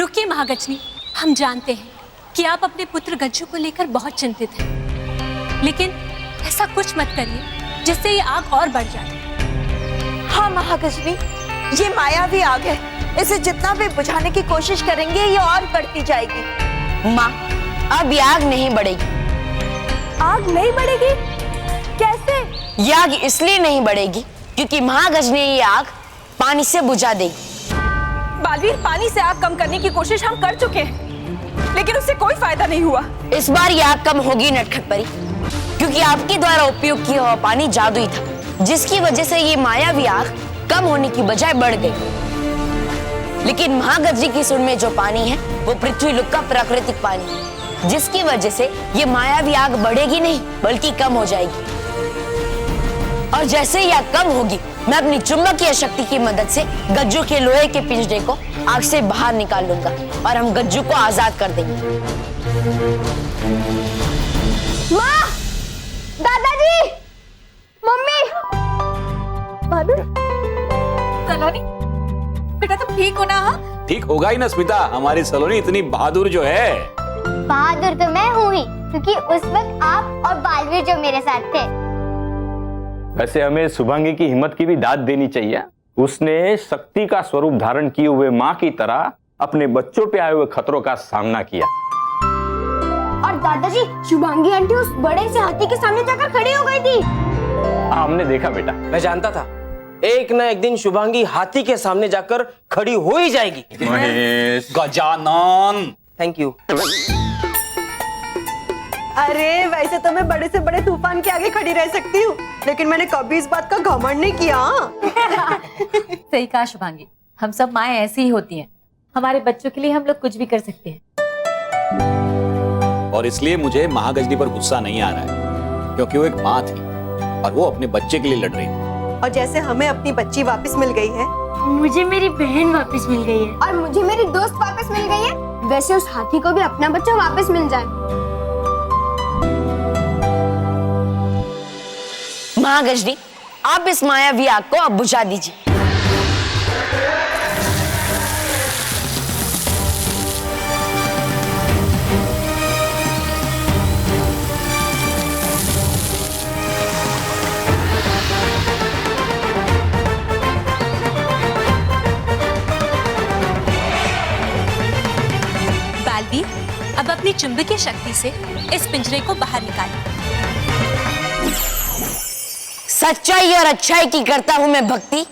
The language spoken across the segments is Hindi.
रुकिए महागजनी, हम जानते हैं कि आप अपने पुत्र गज्जू को लेकर बहुत चिंतित हैं, लेकिन ऐसा कुछ मत करिए जिससे ये आग और बढ़ जाए। हाँ महागजनी, ये मायावी आग है, इसे जितना भी बुझाने की कोशिश करेंगे ये और बढ़ती जाएगी। माँ, अब ये आग नहीं बढ़ेगी। आग नहीं बढ़ेगी? कैसे? ये आग इसलिए नहीं बढ़ेगी क्योंकि महागजनी ये आग पानी से बुझा देगी। बालवीर, पानी से आग कम करने की कोशिश हम कर चुके हैं, लेकिन उससे कोई फायदा नहीं हुआ। इस बार ये आग कम होगी नटखट परी, क्योंकि आपके द्वारा उपयोग किया हुआ पानी जादुई था, जिसकी वजह से ये मायावी आग कम होने की बजाय बढ़ गई। लेकिन महागजनी की सुन में जो पानी है वो पृथ्वी लोक का प्राकृतिक पानी है, जिसकी वजह से ये मायावी आग बढ़ेगी नहीं बल्कि कम हो जाएगी। और जैसे ही आग कम होगी, मैं अपनी चुंबकीय शक्ति की मदद से गज्जू के लोहे के पिंजरे को आग से बाहर निकाल लूंगा और हम गज्जू को आजाद कर देंगे। माँ, दादाजी, मम्मी, सलोनी, बेटा तुम ठीक हो ना? हाँ, ठीक होगा ही ना स्मिता, हमारी सलोनी इतनी बहादुर जो है। बहादुर तो मैं हूँ ही, क्योंकि उस वक्त आप और बालवीर जो मेरे साथ थे। वैसे हमें शुभांगी की हिम्मत की भी दाद देनी चाहिए। उसने शक्ति का स्वरूप धारण किए हुए माँ की तरह अपने बच्चों पे आए हुए खतरों का सामना किया। और दादाजी, शुभांगी आंटी उस बड़े से हाथी के सामने जाकर खड़ी हो गई थी। हमने देखा बेटा। मैं जानता था एक ना एक दिन शुभांगी हाथी के सामने जाकर खड़ी हो ही जाएगी। Mahesh, Gajanan, thank you. अरे वैसे तो मैं बड़े से बड़े तूफान के आगे खड़ी रह सकती हूँ, लेकिन मैंने कभी इस बात का घमंड नहीं किया। सही कहा शुभांगी, हम सब माएं ऐसी ही होती हैं। हमारे बच्चों के लिए हम लोग कुछ भी कर सकते हैं। और इसलिए मुझे महागजनी पर गुस्सा नहीं आ रहा है, क्योंकि वो एक माँ थी और वो अपने बच्चे के लिए लड़ रही थी। और जैसे हमें अपनी बच्ची वापस मिल गई है, मुझे मेरी बहन वापस मिल गई है, और मुझे मेरी दोस्त वापस मिल गई है, वैसे उस हाथी को भी अपना बच्चा वापस मिल जाए। महागजनी, आप इस मायावी आग को अब बुझा दीजिए। बालवीर, अब अपनी चुंबकीय शक्ति से इस पिंजरे को बाहर निकालें। सच्चाई और अच्छाई की करता हूं मैं भक्ति,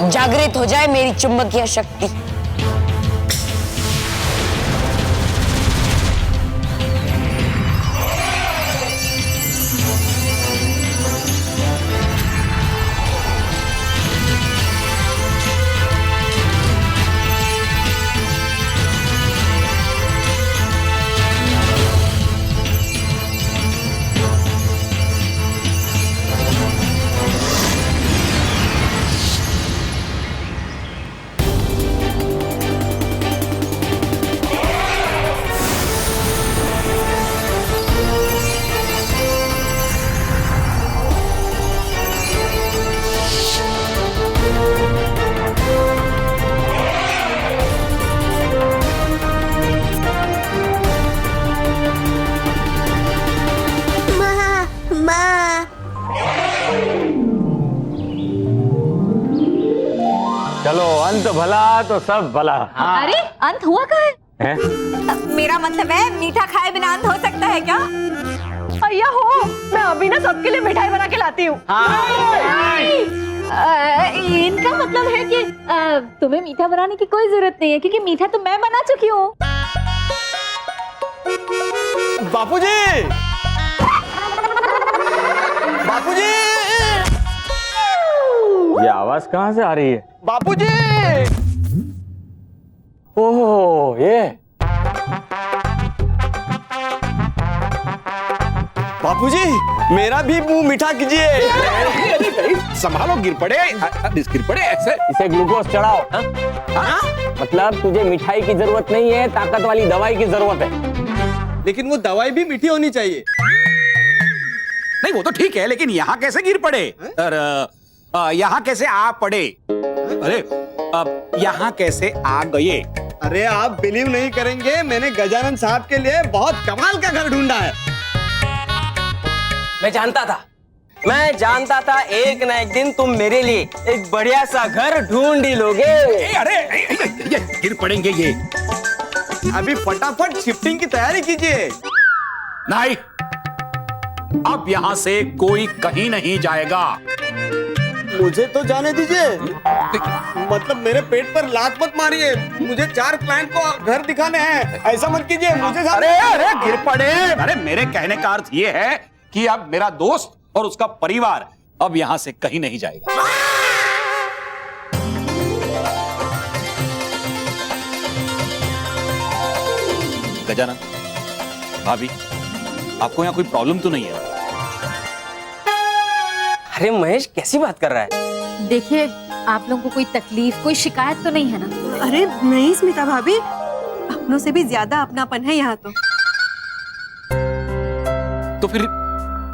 जागृत हो जाए मेरी चुंबकीय शक्ति। चलो अंत भला तो सब भला। हाँ। अरे अंत हुआ कहाँ है? मेरा मतलब है मीठा खाए बिना अंत हो सकता है क्या? अय्या हो, मैं अभी ना सबके लिए मिठाई बना के लाती हूँ। इनका मतलब है कि तुम्हें मीठा बनाने की कोई जरूरत नहीं है, क्योंकि मीठा तो मैं बना चुकी हूँ। बापूजी, बापूजी, ये आवाज कहाँ से आ रही है? बापूजी। ओह, ये बापूजी, मेरा भी मुंह मीठा कीजिए। संभालो, गिर पड़े ऐसे। इसे ग्लूकोज चढ़ाओ। हाँ? मतलब तुझे मिठाई की जरूरत नहीं है, ताकत वाली दवाई की जरूरत है। लेकिन वो दवाई भी मीठी होनी चाहिए। नहीं, वो तो ठीक है, लेकिन यहाँ कैसे गिर पड़े? यहाँ कैसे आ पड़े? अरे, यहाँ कैसे आ गए? अरे आप बिलीव नहीं करेंगे, मैंने गजानन साहब के लिए बहुत कमाल का घर ढूंढा है। मैं जानता था एक ना एक दिन तुम मेरे लिए एक बढ़िया सा घर ढूंढ ही लोगे। अरे ये गिर पड़ेंगे ये। अभी फटाफट शिफ्टिंग की तैयारी कीजिए। नहीं, अब यहाँ से कोई कहीं नहीं जाएगा। मुझे तो जाने दीजिए, मतलब मेरे पेट पर लात मत मारिए। मुझे 4 क्लाइंट को घर दिखाने हैं, ऐसा मत कीजिए। मुझे अरे गिर पड़े। अरे मेरे कहने का अर्थ ये है कि अब मेरा दोस्त और उसका परिवार अब यहां से कहीं नहीं जाएगा। गजानन, भाभी, आपको यहाँ कोई प्रॉब्लम तो नहीं है? अरे महेश कैसी बात कर रहा है? देखिए, आप लोगों को कोई तकलीफ, कोई शिकायत तो नहीं है ना? अरे नहीं स्मिता भाभी, अपनों से भी ज्यादा अपनापन है यहाँ तो फिर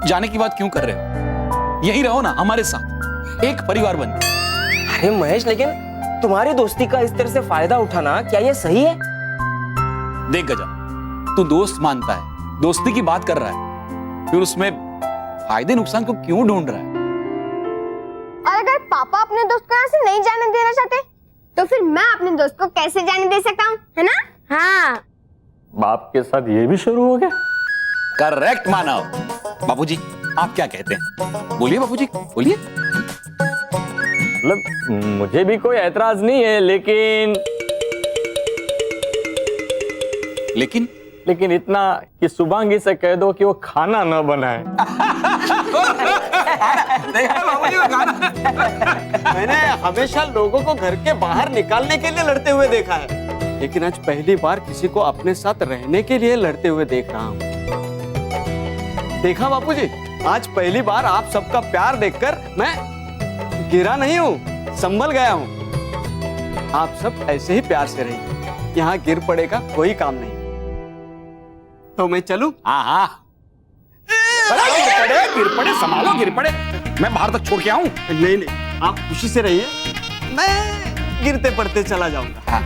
जाने की बात क्यों कर रहे हो? यहीं रहो ना हमारे साथ, एक परिवार बन के। अरे महेश, लेकिन तुम्हारी दोस्ती का इस तरह से फायदा उठाना क्या ये सही है? देख गजा, तू दोस्त मानता है, दोस्ती की बात कर रहा है, फिर उसमें फायदे नुकसान को क्यों ढूंढ रहा है? और अगर पापा अपने दोस्त को यहाँ से नहीं जाने देना चाहते, तो फिर मैं अपने दोस्त को कैसे जाने दे सकता हूँ, है ना? हाँ। बाप के साथ ये भी शुरू हो गया। करेक्ट मानव। बाबूजी, आप क्या कहते हैं? बोलिए बाबूजी, बोलिए। मतलब मुझे भी कोई ऐतराज नहीं है, लेकिन इतना कि शुभांगी से कह दो कि वो खाना न बनाए। मैंने हमेशा लोगों को घर के बाहर निकालने के लिए लड़ते हुए देखा है, लेकिन आज पहली बार किसी को अपने साथ रहने के लिए लड़ते हुए देख रहा हूँ। देखा बापूजी, आज पहली बार आप सबका प्यार देखकर मैं गिरा नहीं हूँ, संभल गया हूँ। आप सब ऐसे ही प्यार से रहिए, यहाँ गिर पड़ेगा कोई काम नहीं। तो मैं चलूं? हाँ, गिर पड़े, संभालो, गिर पड़े। मैं बाहर तक छोड़ के आऊं? नहीं, आप खुशी से रहिए, मैं गिरते पड़ते चला जाऊंगा। हाँ।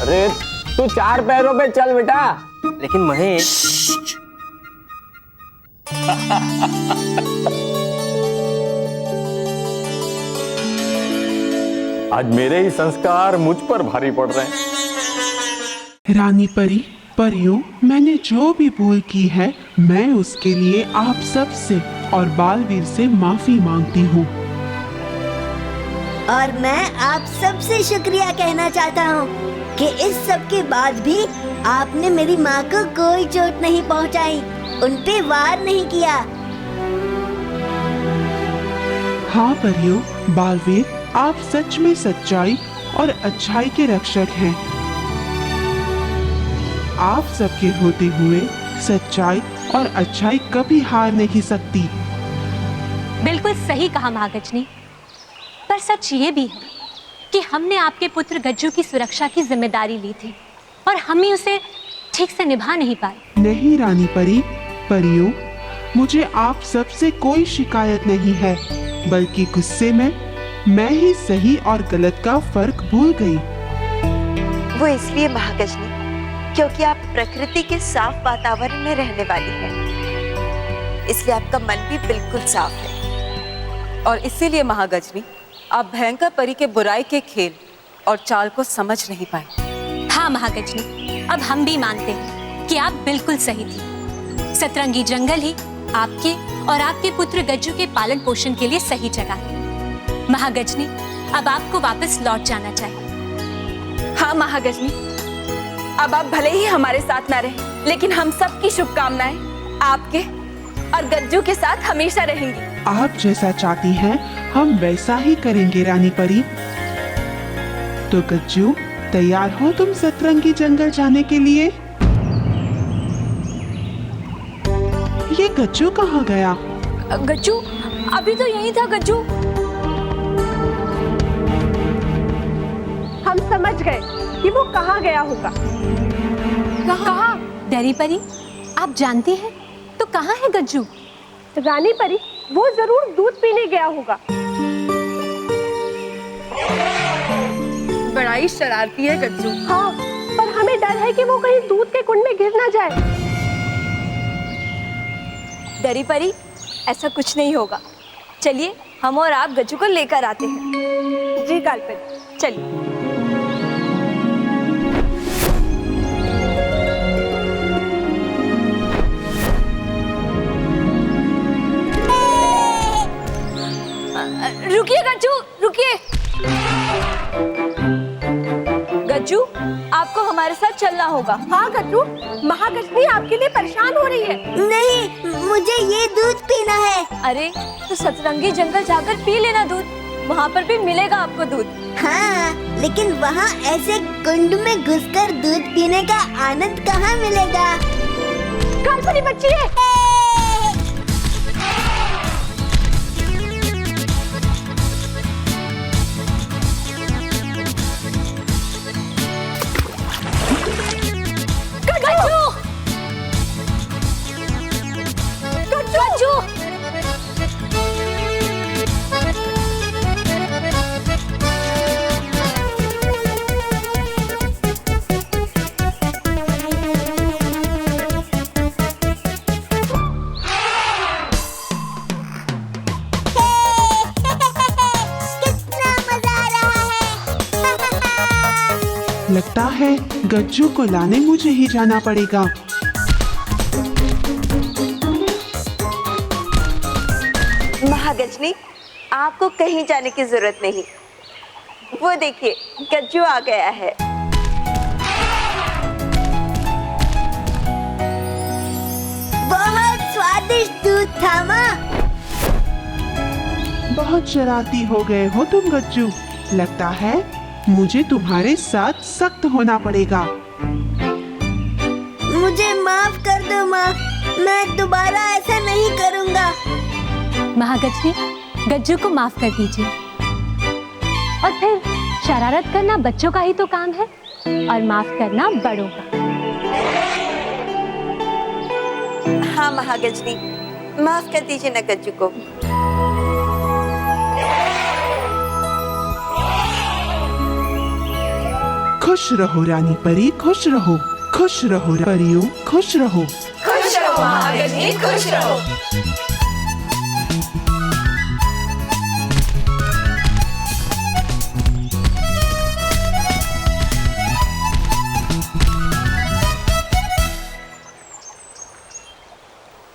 अरे तू 4 पैरों पे चल बेटा। लेकिन महेश, आज मेरे ही संस्कार मुझ पर भारी पड़ रहे हैं। रानी परी, परियों, मैंने जो भी भूल की है, मैं उसके लिए आप सब से और बालवीर से माफी मांगती हूँ। और मैं आप सबसे शुक्रिया कहना चाहता हूँ कि इस सब के बाद भी आपने मेरी माँ को कोई चोट नहीं पहुँचाई, उन पे वार नहीं किया। हाँ परियों, बालवीर, आप सच में सच्चाई और अच्छाई के रक्षक हैं। आप सबके होते हुए सच्चाई और अच्छाई कभी हार नहीं सकती। बिल्कुल सही कहा महागजनी, पर सच ये भी है कि हमने आपके पुत्र गज्जू की सुरक्षा की जिम्मेदारी ली थी और हम ही उसे ठीक से निभा नहीं पाए। नहीं रानी परी, परियों, मुझे आप सबसे कोई शिकायत नहीं है, बल्कि गुस्से में मैं ही सही और गलत का फर्क भूल गई। वो इसलिए महागजनी क्योंकि आप प्रकृति के साफ वातावरण में रहने वाली हैं, इसलिए आपका मन भी बिल्कुल साफ है। और इसीलिए महागजनी, आप भयंकर परी के बुराई के खेल और चाल को समझ नहीं पाए। हाँ महागजनी, अब हम भी मानते हैं कि आप बिल्कुल सही थी। सतरंगी जंगल ही आपके और आपके पुत्र गज्जू के पालन पोषण के लिए सही जगह है। महागजनी, अब आपको वापस लौट जाना चाहिए। हाँ महागजनी, अब आप भले ही हमारे साथ ना रहे, लेकिन हम सब की शुभकामनाएं आपके और गज्जू के साथ हमेशा रहेंगी। आप जैसा चाहती हैं, हम वैसा ही करेंगे रानी परी। तो गज्जू, तैयार हो तुम सतरंगी जंगल जाने के लिए? ये गज्जू कहाँ गया? गज्जू अभी तो यही था। गज्जू, हम समझ गए कि वो कहाँ गया होगा। कहाँ? डैरी परी, आप जानती हैं तो कहाँ है गज्जू? रानी परी, वो जरूर दूध पीने गया होगा। बड़ा ही शरारती है गज्जू। हाँ, पर हमें डर है कि वो कहीं दूध के कुंड में गिर ना जाए। डरी परी, ऐसा कुछ नहीं होगा। चलिए हम और आप गज्जू को लेकर आते हैं। जी कालपरी, चलिए। रुकिए गज्जू, रुकिए। गज्जू, आपको हमारे साथ चलना होगा। हाँ गज्जू, महागजनी आपके लिए परेशान हो रही है। नहीं, मुझे ये दूध पीना है। अरे तो सतरंगी जंगल जाकर पी लेना दूध, वहाँ पर भी मिलेगा आपको दूध। हाँ, लेकिन वहाँ ऐसे कुंड में घुसकर दूध पीने का आनंद कहाँ मिलेगा? कालपरी बच्ची है। लगता है गज्जू को लाने मुझे ही जाना पड़ेगा। महागजनी, आपको कहीं जाने की जरूरत नहीं। वो देखिए, गज्जू आ गया है। बहुत स्वादिष्ट दूध था माँ। बहुत शरारती हो गए हो तुम गज्जू। लगता है मुझे तुम्हारे साथ सख्त होना पड़ेगा। मुझे माफ कर दो माँ, मैं दोबारा ऐसा नहीं करूँगा। महागजनी, गज्जू को माफ कर दीजिए। और फिर शरारत करना बच्चों का ही तो काम है और माफ करना बड़ों का। हाँ महागजनी, माफ कर दीजिए ना गज्जू को। खुश रहो रानी परी, खुश रहो। खुश रहो परियों, खुश रहो। खुश रहो महागजनी, खुश रहो।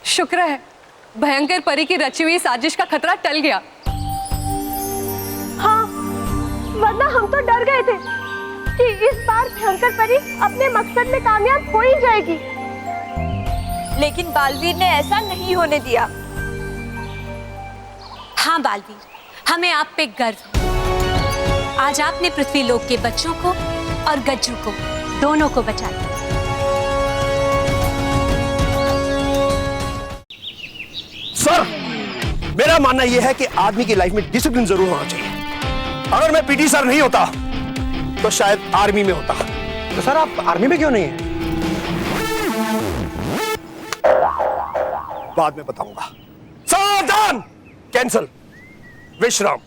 शुक्र है भयंकर परी की रची हुई साजिश का खतरा टल गया। हाँ, वरना हम तो डर गए थे कि इस बार भयंकर परी अपने मकसद में कामयाब हो ही जाएगी। लेकिन बालवीर ने ऐसा नहीं होने दिया। हाँ बालवीर, हमें आप पे गर्व है। आज आपने पृथ्वीलोक के बच्चों को और गज्जू को, दोनों को बचाया। सर, मेरा मानना यह है कि आदमी की लाइफ में डिसिप्लिन जरूर होना चाहिए। अगर मैं पीटी सर नहीं होता तो शायद आर्मी में होता। तो सर आप आर्मी में क्यों नहीं है? बाद में बताऊंगा। सावधान! कैंसल। विश्राम।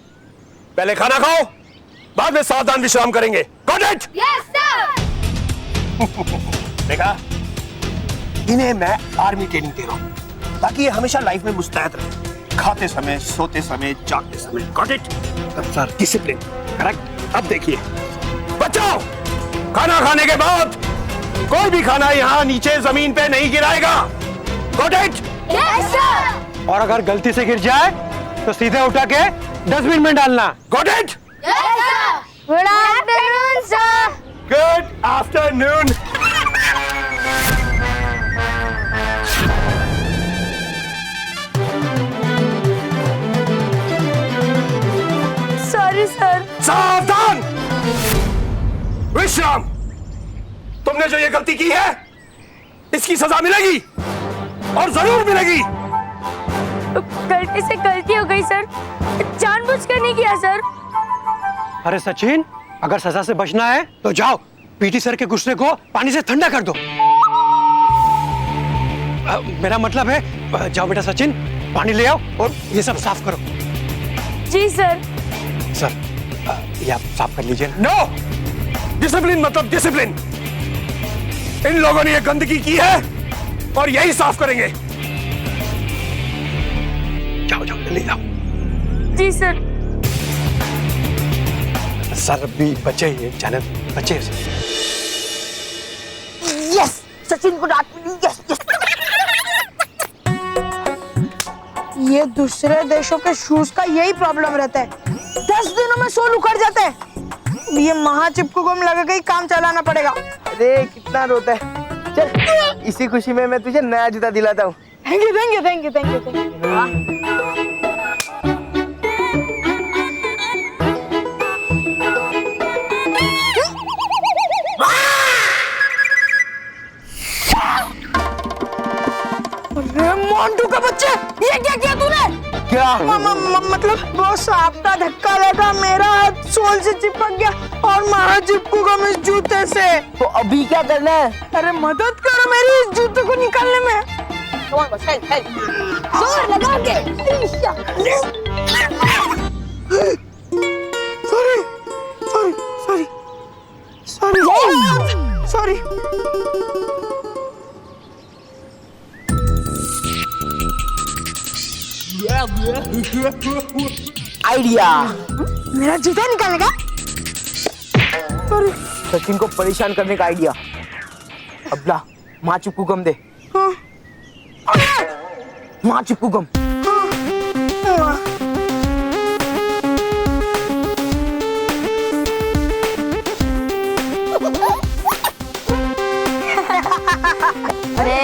पहले खाना खाओ, बाद में सावधान विश्राम करेंगे। Got it? Yes sir. देखा, इन्हें मैं आर्मी ट्रेनिंग दे रहा हूं ताकि ये हमेशा लाइफ में मुस्तैद रहे, खाते समय, सोते समय, जागते समय। Got it? अब सर डिसिप्लिन, करेक्ट। अब देखिए बच्चों, खाना खाने के बाद कोई भी खाना यहाँ नीचे जमीन पे नहीं गिराएगा। Got it? Yes sir. और अगर गलती से गिर जाए तो सीधे उठा के डस्टबिन में डालना। Got it? Yes sir. Good afternoon sir. Good afternoon. Sorry sir. सावधान! विश्राम। तुमने जो ये गलती की है इसकी सजा मिलेगी और जरूर मिलेगी। गलती से गलती हो गई सर, जानबूझकर नहीं किया सर। अरे सचिन, अगर सजा से बचना है तो जाओ पीटी सर के गुस्से को पानी से ठंडा कर दो। मेरा मतलब है जाओ बेटा सचिन, पानी ले आओ और ये सब साफ करो। जी सर। सर ये आप साफ कर लीजिए। नो, डिसिप्लिन मतलब डिसिप्लिन। इन लोगों ने ये गंदगी की है और यही साफ करेंगे। जाओ जाओ जल्दी जाओ। जी सर। सर अभी बचे ही एक चैनल बचे हैं। यस, सचिन को रात मिली। Yes yes. ये दूसरे देशों के शूज का यही प्रॉब्लम रहता है, 10 दिनों में सोल उखड़ जाते हैं। ये महाचिपकू को लगा के ही काम चलाना पड़ेगा। अरे कितना रोता है। चल इसी खुशी में मैं तुझे नया जूता दिलाता हूँ। Thank you thank you thank you thank you thank you. Montu का बच्चे, ये क्या किया तूने? क्या? मतलब बॉस आपका धक्का लगा, मेरा हाथ सोल से चिपक गया और महा चिपकूगा मैं इस जूते से। तो अभी क्या करना है? अरे मदद करो मेरी इस जूते को निकालने में। जोर लगा के। Sorry sorry sorry sorry sorry. Idea. मेरा जूता निकालेगा? सचिन को परेशान करने का आइडिया। अब ला माँ चिपकू गम दे। माँ चिपकू गम। अरे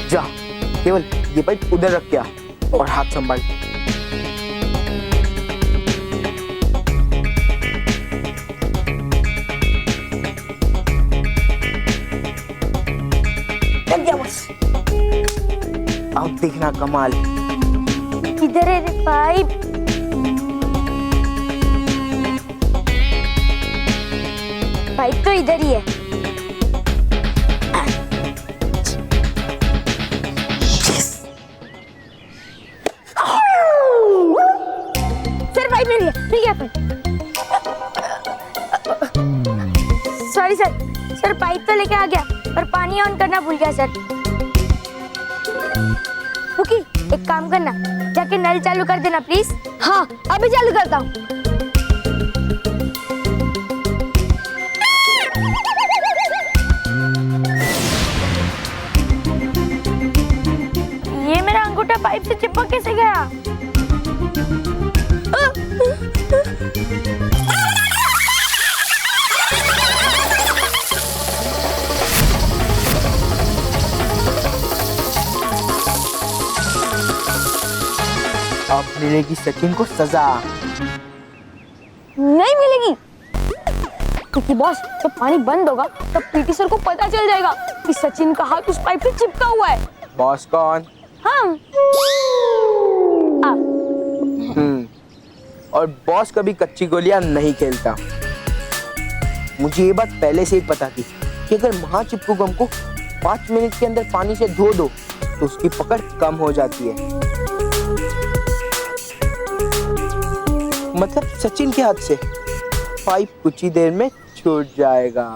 जा केवल ये पाइप उधर रख के आ और हाथ संभाल। लग गया बस। अब देखना कमाल। किधर है रे पाइप? पाइप तो इधर ही है। सर पाइप मिल गया pipe. Sorry sir, sir pipe तो लेके आ गया पर पानी ऑन करना भूल गया सर। ओके, एक काम करना, जाके नल चालू कर देना प्लीज। हाँ अभी चालू करता हूँ। ये मेरा अंगूठा पाइप से चिपक कैसे गया? अब मिलेगी सचिन को सजा। नहीं मिलेगी, क्योंकि बॉस जब पानी बंद होगा तब पीटी सर को पता चल जाएगा कि सचिन का हाथ उस पाइप से चिपका हुआ है। बॉस कौन? हम। और बॉस कभी कच्ची गोलियां नहीं खेलता। मुझे ये बात पहले से ही पता थी कि अगर महा चिपकू गम को 5 मिनट के अंदर पानी से धो दो तो उसकी पकड़ कम हो जाती है। मतलब सचिन के हाथ से पाइप कुछ ही देर में छूट जाएगा।